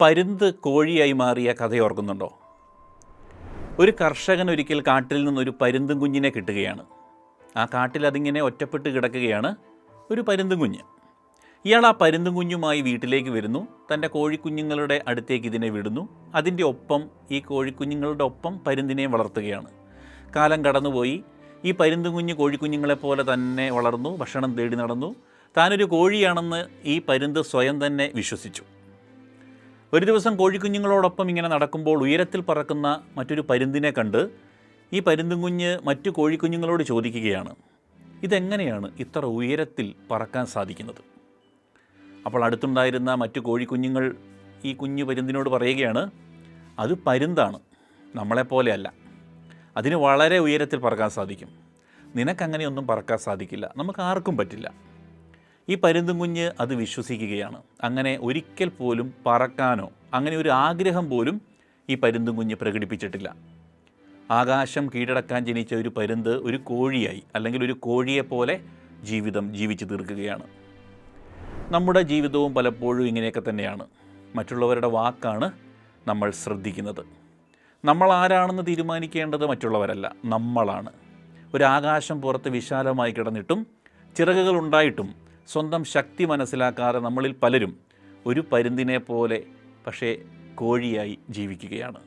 പരുന്ത് കോഴിയായി മാറിയ കഥയോർക്കുന്നുണ്ടോ? ഒരു കർഷകൻ ഒരിക്കൽ കാട്ടിൽ നിന്നൊരു പരുന്തും കുഞ്ഞിനെ കിട്ടുകയാണ്. ആ കാട്ടിൽ അതിങ്ങനെ ഒറ്റപ്പെട്ട് കിടക്കുകയാണ് ഒരു പരുന്തും കുഞ്ഞ്. ഇയാൾ ആ പരുന്തും കുഞ്ഞുമായി വീട്ടിലേക്ക് വരുന്നു. തൻ്റെ കോഴിക്കുഞ്ഞുങ്ങളുടെ അടുത്തേക്ക് ഇതിനെ വിടുന്നു. അതിൻ്റെ ഒപ്പം ഈ കോഴിക്കുഞ്ഞുങ്ങളുടെ ഒപ്പം പരുന്തിനെയും വളർത്തുകയാണ്. കാലം കടന്നുപോയി. ഈ പരുന്തും കുഞ്ഞ് കോഴിക്കുഞ്ഞുങ്ങളെപ്പോലെ തന്നെ വളർന്നു, ഭക്ഷണം തേടി നടന്നു. താനൊരു കോഴിയാണെന്ന് ഈ പരുന്ത് സ്വയം തന്നെ വിശ്വസിച്ചു. ഒരു ദിവസം കോഴിക്കുഞ്ഞുങ്ങളോടൊപ്പം ഇങ്ങനെ നടക്കുമ്പോൾ ഉയരത്തിൽ പറക്കുന്ന മറ്റൊരു പരുന്തിനെ കണ്ട് ഈ പരുന്തും കുഞ്ഞ് മറ്റു കോഴിക്കുഞ്ഞുങ്ങളോട് ചോദിക്കുകയാണ്, ഇതെങ്ങനെയാണ് ഇത്ര ഉയരത്തിൽ പറക്കാൻ സാധിക്കുന്നത്? അപ്പോൾ അടുത്തുണ്ടായിരുന്ന മറ്റു കോഴിക്കുഞ്ഞുങ്ങൾ ഈ കുഞ്ഞു പരുന്തിനോട് പറയുകയാണ്, അത് പരുന്താണ്, നമ്മളെപ്പോലെയല്ല. അതിന് വളരെ ഉയരത്തിൽ പറക്കാൻ സാധിക്കും. നിനക്കങ്ങനെയൊന്നും പറക്കാൻ സാധിക്കില്ല, നമുക്ക് ആർക്കും പറ്റില്ല. ഈ പരുന്തും കുഞ്ഞ് അത് വിശ്വസിക്കുകയാണ്. അങ്ങനെ ഒരിക്കൽ പോലും പറക്കാനോ അങ്ങനെ ഒരു ആഗ്രഹം പോലും ഈ പരുന്തും കുഞ്ഞ് പ്രകടിപ്പിച്ചിട്ടില്ല. ആകാശം കീഴടക്കാൻ ജനിച്ച ഒരു പരുന്ത് ഒരു കോഴിയായി, അല്ലെങ്കിൽ ഒരു കോഴിയെപ്പോലെ ജീവിതം ജീവിച്ചു തീർക്കുകയാണ്. നമ്മുടെ ജീവിതവും പലപ്പോഴും ഇങ്ങനെയൊക്കെ തന്നെയാണ്. മറ്റുള്ളവരുടെ വാക്കാണ് നമ്മൾ ശ്രദ്ധിക്കുന്നത്. നമ്മൾ ആരാണെന്ന് തീരുമാനിക്കേണ്ടത് മറ്റുള്ളവരല്ല, നമ്മളാണ്. ഒരാകാശം പുറത്ത് വിശാലമായി കിടന്നിട്ടും ചിറകുകൾ ഉണ്ടായിട്ടും സ്വന്തം ശക്തി മനസ്സിലാക്കാതെ നമ്മളിൽ പലരും ഒരു പരുന്തിനെ പോലെ പക്ഷേ കോഴിയായി ജീവിക്കുകയാണ്.